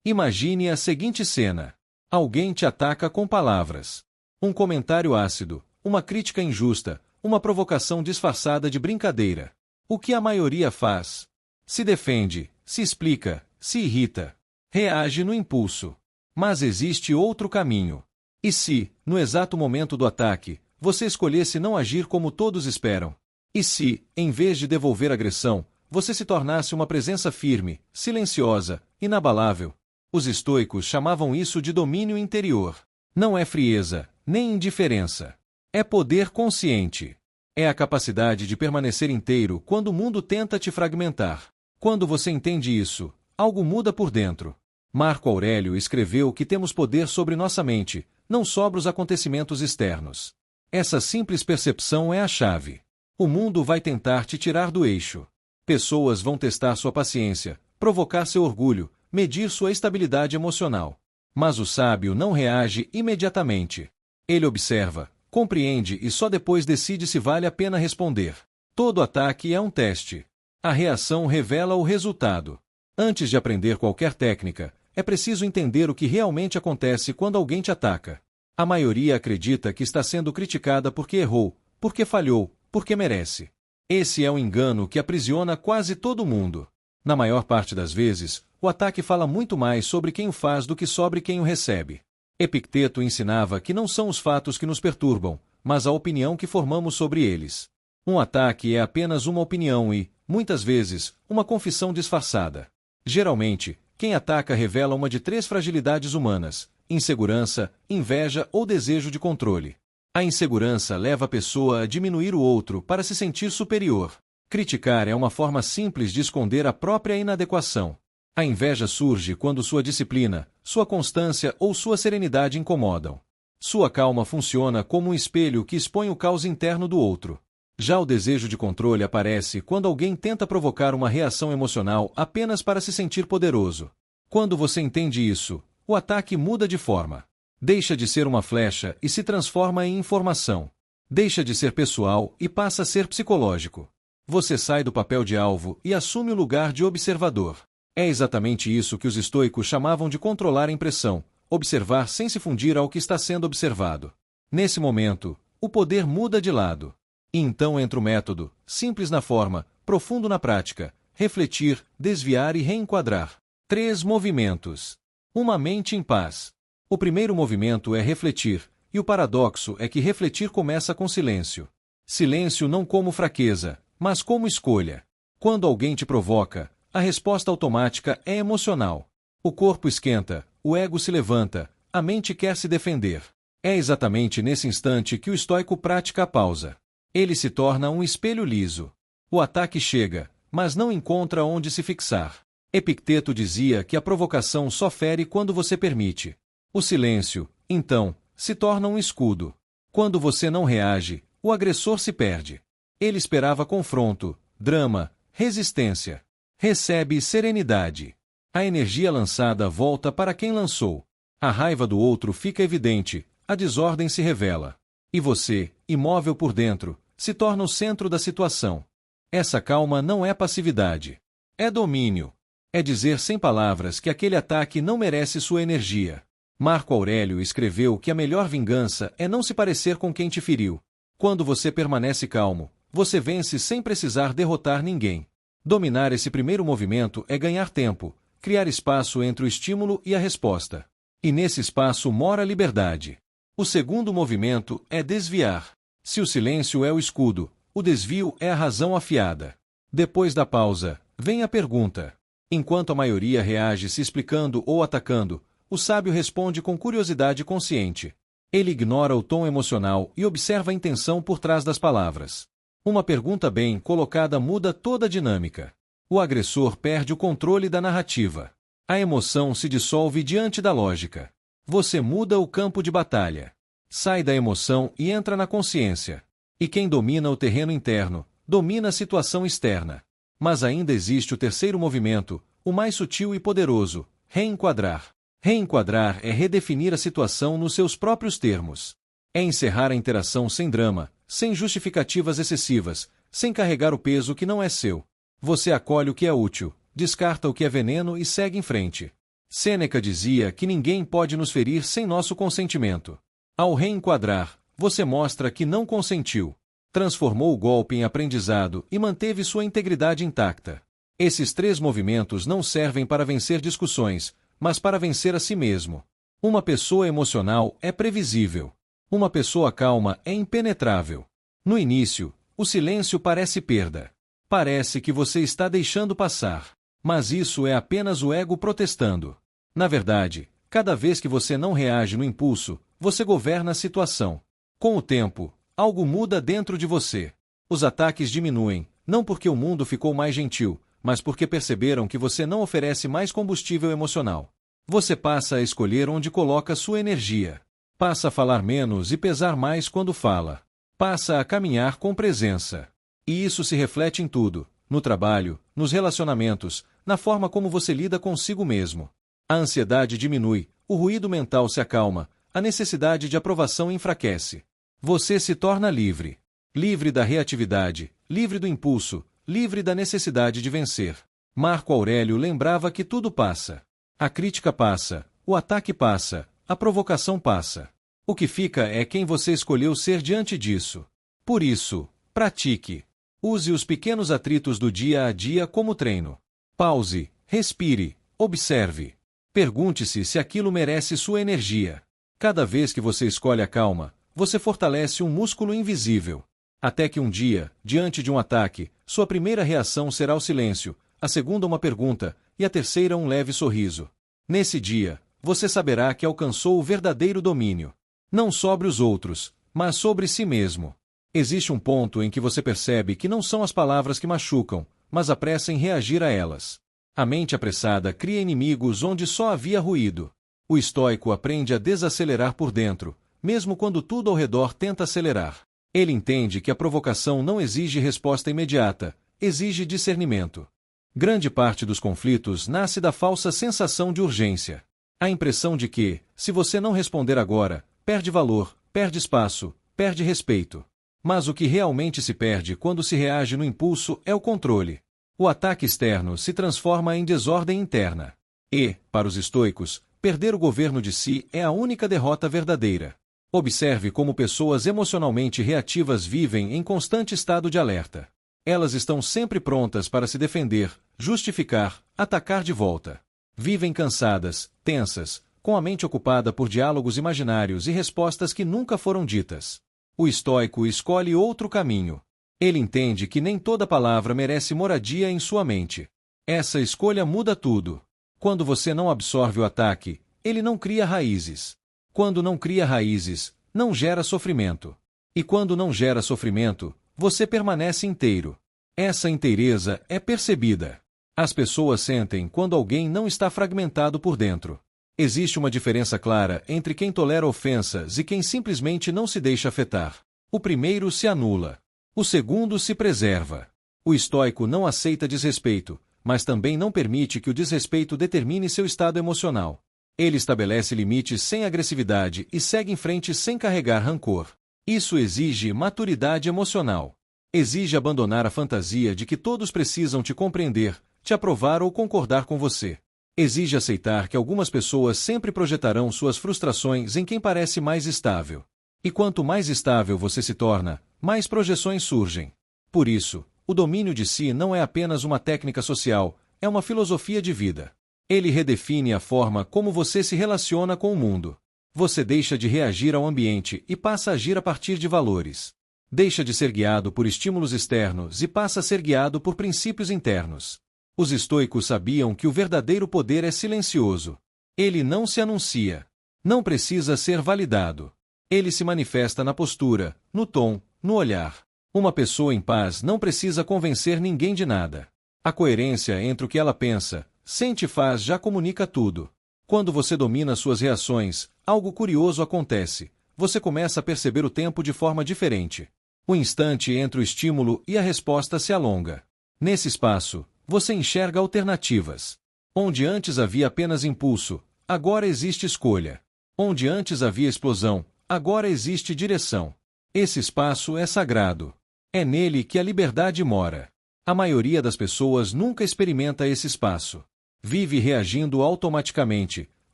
Imagine a seguinte cena. Alguém te ataca com palavras. Um comentário ácido, uma crítica injusta, uma provocação disfarçada de brincadeira. O que a maioria faz? Se defende, se explica, se irrita. Reage no impulso. Mas existe outro caminho. E se, no exato momento do ataque, você escolhesse não agir como todos esperam? E se, em vez de devolver agressão, você se tornasse uma presença firme, silenciosa, inabalável? Os estoicos chamavam isso de domínio interior. Não é frieza, nem indiferença. É poder consciente. É a capacidade de permanecer inteiro quando o mundo tenta te fragmentar. Quando você entende isso, algo muda por dentro. Marco Aurélio escreveu que temos poder sobre nossa mente, não sobre os acontecimentos externos. Essa simples percepção é a chave. O mundo vai tentar te tirar do eixo. Pessoas vão testar sua paciência, provocar seu orgulho, medir sua estabilidade emocional. Mas o sábio não reage imediatamente. Ele observa, compreende e só depois decide se vale a pena responder. Todo ataque é um teste. A reação revela o resultado. Antes de aprender qualquer técnica, é preciso entender o que realmente acontece quando alguém te ataca. A maioria acredita que está sendo criticada porque errou, porque falhou, porque merece. Esse é um engano que aprisiona quase todo mundo. Na maior parte das vezes, o ataque fala muito mais sobre quem o faz do que sobre quem o recebe. Epicteto ensinava que não são os fatos que nos perturbam, mas a opinião que formamos sobre eles. Um ataque é apenas uma opinião e, muitas vezes, uma confissão disfarçada. Geralmente, quem ataca revela uma de 3 fragilidades humanas: insegurança, inveja ou desejo de controle. A insegurança leva a pessoa a diminuir o outro para se sentir superior. Criticar é uma forma simples de esconder a própria inadequação. A inveja surge quando sua disciplina, sua constância ou sua serenidade incomodam. Sua calma funciona como um espelho que expõe o caos interno do outro. Já o desejo de controle aparece quando alguém tenta provocar uma reação emocional apenas para se sentir poderoso. Quando você entende isso, o ataque muda de forma. Deixa de ser uma flecha e se transforma em informação. Deixa de ser pessoal e passa a ser psicológico. Você sai do papel de alvo e assume o lugar de observador. É exatamente isso que os estoicos chamavam de controlar a impressão, observar sem se fundir ao que está sendo observado. Nesse momento, o poder muda de lado. E então entra o método, simples na forma, profundo na prática: refletir, desviar e reenquadrar. 3 movimentos. Uma mente em paz. O primeiro movimento é refletir, e o paradoxo é que refletir começa com silêncio. Silêncio não como fraqueza, mas como escolha. Quando alguém te provoca, a resposta automática é emocional. O corpo esquenta, o ego se levanta, a mente quer se defender. É exatamente nesse instante que o estoico pratica a pausa. Ele se torna um espelho liso. O ataque chega, mas não encontra onde se fixar. Epicteto dizia que a provocação só fere quando você permite. O silêncio, então, se torna um escudo. Quando você não reage, o agressor se perde. Ele esperava confronto, drama, resistência. Recebe serenidade. A energia lançada volta para quem lançou. A raiva do outro fica evidente, a desordem se revela. E você, imóvel por dentro, se torna o centro da situação. Essa calma não é passividade. É domínio. É dizer sem palavras que aquele ataque não merece sua energia. Marco Aurélio escreveu que a melhor vingança é não se parecer com quem te feriu. Quando você permanece calmo, você vence sem precisar derrotar ninguém. Dominar esse primeiro movimento é ganhar tempo, criar espaço entre o estímulo e a resposta. E nesse espaço mora a liberdade. O segundo movimento é desviar. Se o silêncio é o escudo, o desvio é a razão afiada. Depois da pausa, vem a pergunta. Enquanto a maioria reage se explicando ou atacando, o sábio responde com curiosidade consciente. Ele ignora o tom emocional e observa a intenção por trás das palavras. Uma pergunta bem colocada muda toda a dinâmica. O agressor perde o controle da narrativa. A emoção se dissolve diante da lógica. Você muda o campo de batalha. Sai da emoção e entra na consciência. E quem domina o terreno interno, domina a situação externa. Mas ainda existe o terceiro movimento, o mais sutil e poderoso: reenquadrar. Reenquadrar é redefinir a situação nos seus próprios termos. É encerrar a interação sem drama, sem justificativas excessivas, sem carregar o peso que não é seu. Você acolhe o que é útil, descarta o que é veneno e segue em frente. Sêneca dizia que ninguém pode nos ferir sem nosso consentimento. Ao reenquadrar, você mostra que não consentiu. Transformou o golpe em aprendizado e manteve sua integridade intacta. Esses 3 movimentos não servem para vencer discussões, mas para vencer a si mesmo. Uma pessoa emocional é previsível. Uma pessoa calma é impenetrável. No início, o silêncio parece perda. Parece que você está deixando passar. Mas isso é apenas o ego protestando. Na verdade, cada vez que você não reage no impulso, você governa a situação. Com o tempo, algo muda dentro de você. Os ataques diminuem, não porque o mundo ficou mais gentil, mas porque perceberam que você não oferece mais combustível emocional. Você passa a escolher onde coloca sua energia. Passa a falar menos e pesar mais quando fala. Passa a caminhar com presença. E isso se reflete em tudo, no trabalho, nos relacionamentos, na forma como você lida consigo mesmo. A ansiedade diminui, o ruído mental se acalma, a necessidade de aprovação enfraquece. Você se torna livre. Livre da reatividade, livre do impulso, livre da necessidade de vencer. Marco Aurélio lembrava que tudo passa. A crítica passa, o ataque passa, a provocação passa. O que fica é quem você escolheu ser diante disso. Por isso, pratique. Use os pequenos atritos do dia a dia como treino. Pause, respire, observe. Pergunte-se se aquilo merece sua energia. Cada vez que você escolhe a calma, você fortalece um músculo invisível. Até que um dia, diante de um ataque, sua primeira reação será o silêncio, a segunda uma pergunta, e a terceira um leve sorriso. Nesse dia, você saberá que alcançou o verdadeiro domínio. Não sobre os outros, mas sobre si mesmo. Existe um ponto em que você percebe que não são as palavras que machucam, mas a pressa em reagir a elas. A mente apressada cria inimigos onde só havia ruído. O estoico aprende a desacelerar por dentro, mesmo quando tudo ao redor tenta acelerar. Ele entende que a provocação não exige resposta imediata, exige discernimento. Grande parte dos conflitos nasce da falsa sensação de urgência. A impressão de que, se você não responder agora, perde valor, perde espaço, perde respeito. Mas o que realmente se perde quando se reage no impulso é o controle. O ataque externo se transforma em desordem interna. E, para os estoicos, perder o governo de si é a única derrota verdadeira. Observe como pessoas emocionalmente reativas vivem em constante estado de alerta. Elas estão sempre prontas para se defender, justificar, atacar de volta. Vivem cansadas, tensas, com a mente ocupada por diálogos imaginários e respostas que nunca foram ditas. O estoico escolhe outro caminho. Ele entende que nem toda palavra merece moradia em sua mente. Essa escolha muda tudo. Quando você não absorve o ataque, ele não cria raízes. Quando não cria raízes, não gera sofrimento. E quando não gera sofrimento, você permanece inteiro. Essa inteireza é percebida. As pessoas sentem quando alguém não está fragmentado por dentro. Existe uma diferença clara entre quem tolera ofensas e quem simplesmente não se deixa afetar. O primeiro se anula. O segundo se preserva. O estoico não aceita desrespeito, mas também não permite que o desrespeito determine seu estado emocional. Ele estabelece limites sem agressividade e segue em frente sem carregar rancor. Isso exige maturidade emocional. Exige abandonar a fantasia de que todos precisam te compreender, te aprovar ou concordar com você. Exige aceitar que algumas pessoas sempre projetarão suas frustrações em quem parece mais estável. E quanto mais estável você se torna, mais projeções surgem. Por isso, o domínio de si não é apenas uma técnica social, é uma filosofia de vida. Ele redefine a forma como você se relaciona com o mundo. Você deixa de reagir ao ambiente e passa a agir a partir de valores. Deixa de ser guiado por estímulos externos e passa a ser guiado por princípios internos. Os estoicos sabiam que o verdadeiro poder é silencioso. Ele não se anuncia. Não precisa ser validado. Ele se manifesta na postura, no tom, no olhar. Uma pessoa em paz não precisa convencer ninguém de nada. A coerência entre o que ela pensa, sente e faz já comunica tudo. Quando você domina suas reações, algo curioso acontece. Você começa a perceber o tempo de forma diferente. O instante entre o estímulo e a resposta se alonga. Nesse espaço, você enxerga alternativas. Onde antes havia apenas impulso, agora existe escolha. Onde antes havia explosão, agora existe direção. Esse espaço é sagrado. É nele que a liberdade mora. A maioria das pessoas nunca experimenta esse espaço. Vive reagindo automaticamente,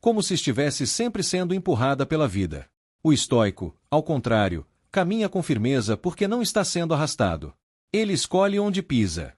como se estivesse sempre sendo empurrada pela vida. O estoico, ao contrário, caminha com firmeza porque não está sendo arrastado. Ele escolhe onde pisa.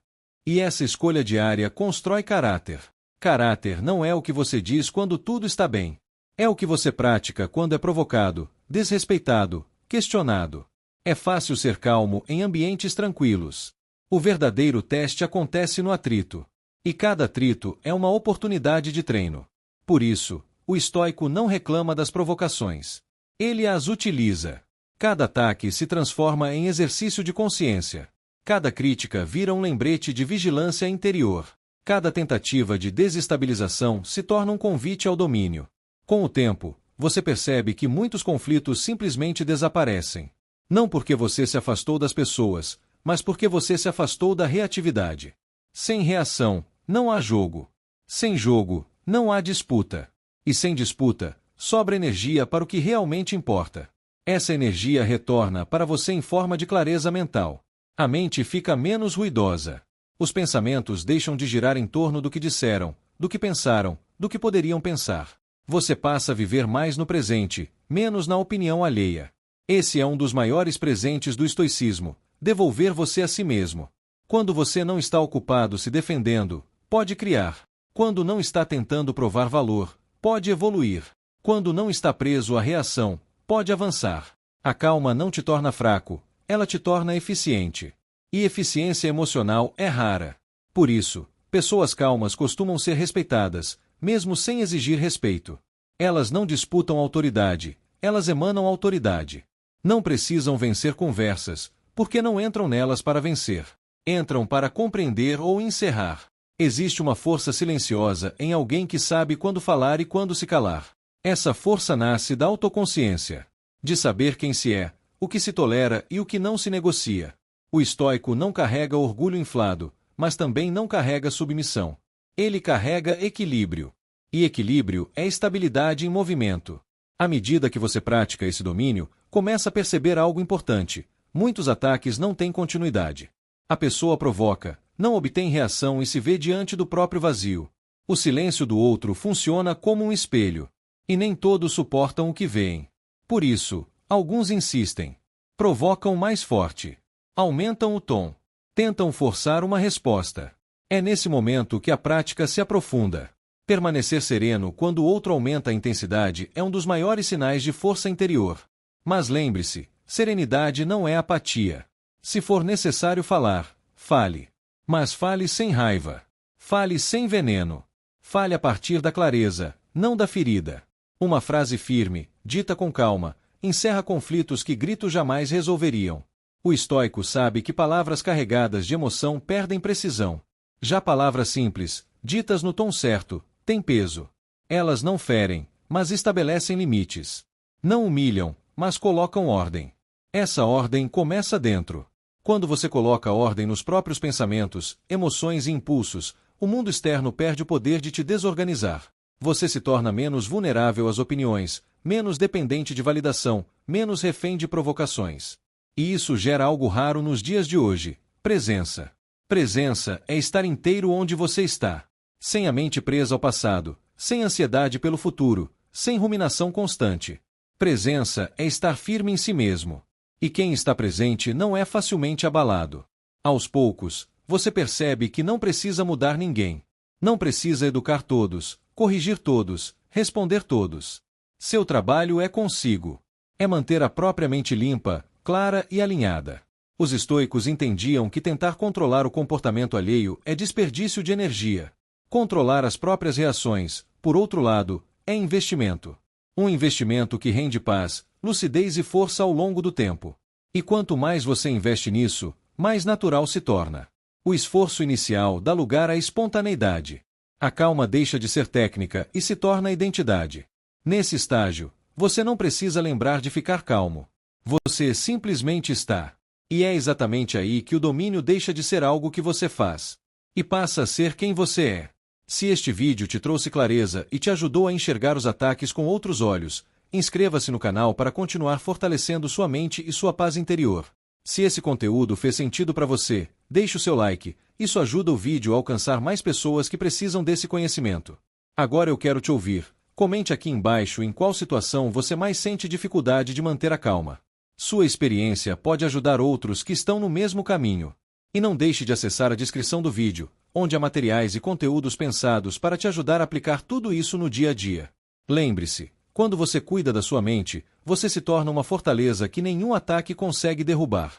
E essa escolha diária constrói caráter. Caráter não é o que você diz quando tudo está bem. É o que você pratica quando é provocado, desrespeitado, questionado. É fácil ser calmo em ambientes tranquilos. O verdadeiro teste acontece no atrito. E cada atrito é uma oportunidade de treino. Por isso, o estoico não reclama das provocações. Ele as utiliza. Cada ataque se transforma em exercício de consciência. Cada crítica vira um lembrete de vigilância interior. Cada tentativa de desestabilização se torna um convite ao domínio. Com o tempo, você percebe que muitos conflitos simplesmente desaparecem. Não porque você se afastou das pessoas, mas porque você se afastou da reatividade. Sem reação, não há jogo. Sem jogo, não há disputa. E sem disputa, sobra energia para o que realmente importa. Essa energia retorna para você em forma de clareza mental. A mente fica menos ruidosa. Os pensamentos deixam de girar em torno do que disseram, do que pensaram, do que poderiam pensar. Você passa a viver mais no presente, menos na opinião alheia. Esse é um dos maiores presentes do estoicismo, devolver você a si mesmo. Quando você não está ocupado se defendendo, pode criar. Quando não está tentando provar valor, pode evoluir. Quando não está preso à reação, pode avançar. A calma não te torna fraco, ela te torna eficiente. E eficiência emocional é rara. Por isso, pessoas calmas costumam ser respeitadas, mesmo sem exigir respeito. Elas não disputam autoridade, elas emanam autoridade. Não precisam vencer conversas, porque não entram nelas para vencer. Entram para compreender ou encerrar. Existe uma força silenciosa em alguém que sabe quando falar e quando se calar. Essa força nasce da autoconsciência, de saber quem se é, o que se tolera e o que não se negocia. O estoico não carrega orgulho inflado, mas também não carrega submissão. Ele carrega equilíbrio. E equilíbrio é estabilidade em movimento. À medida que você pratica esse domínio, começa a perceber algo importante. Muitos ataques não têm continuidade. A pessoa provoca, não obtém reação e se vê diante do próprio vazio. O silêncio do outro funciona como um espelho. E nem todos suportam o que veem. Por isso, alguns insistem. Provocam mais forte. Aumentam o tom. Tentam forçar uma resposta. É nesse momento que a prática se aprofunda. Permanecer sereno quando o outro aumenta a intensidade é um dos maiores sinais de força interior. Mas lembre-se, serenidade não é apatia. Se for necessário falar, fale. Mas fale sem raiva. Fale sem veneno. Fale a partir da clareza, não da ferida. Uma frase firme, dita com calma, encerra conflitos que gritos jamais resolveriam. O estoico sabe que palavras carregadas de emoção perdem precisão. Já palavras simples, ditas no tom certo, têm peso. Elas não ferem, mas estabelecem limites. Não humilham, mas colocam ordem. Essa ordem começa dentro. Quando você coloca ordem nos próprios pensamentos, emoções e impulsos, o mundo externo perde o poder de te desorganizar. Você se torna menos vulnerável às opiniões, menos dependente de validação, menos refém de provocações. E isso gera algo raro nos dias de hoje: presença. Presença é estar inteiro onde você está. Sem a mente presa ao passado, sem ansiedade pelo futuro, sem ruminação constante. Presença é estar firme em si mesmo. E quem está presente não é facilmente abalado. Aos poucos, você percebe que não precisa mudar ninguém. Não precisa educar todos, corrigir todos, responder todos. Seu trabalho é consigo. É manter a própria mente limpa, clara e alinhada. Os estoicos entendiam que tentar controlar o comportamento alheio é desperdício de energia. Controlar as próprias reações, por outro lado, é investimento. Um investimento que rende paz, lucidez e força ao longo do tempo. E quanto mais você investe nisso, mais natural se torna. O esforço inicial dá lugar à espontaneidade. A calma deixa de ser técnica e se torna identidade. Nesse estágio, você não precisa lembrar de ficar calmo. Você simplesmente está. E é exatamente aí que o domínio deixa de ser algo que você faz e passa a ser quem você é. Se este vídeo te trouxe clareza e te ajudou a enxergar os ataques com outros olhos, inscreva-se no canal para continuar fortalecendo sua mente e sua paz interior. Se esse conteúdo fez sentido para você, deixe o seu like Isso ajuda o vídeo a alcançar mais pessoas que precisam desse conhecimento. Agora eu quero te ouvir. Comente aqui embaixo em qual situação você mais sente dificuldade de manter a calma. Sua experiência pode ajudar outros que estão no mesmo caminho. E não deixe de acessar a descrição do vídeo, onde há materiais e conteúdos pensados para te ajudar a aplicar tudo isso no dia a dia. Lembre-se, quando você cuida da sua mente, você se torna uma fortaleza que nenhum ataque consegue derrubar.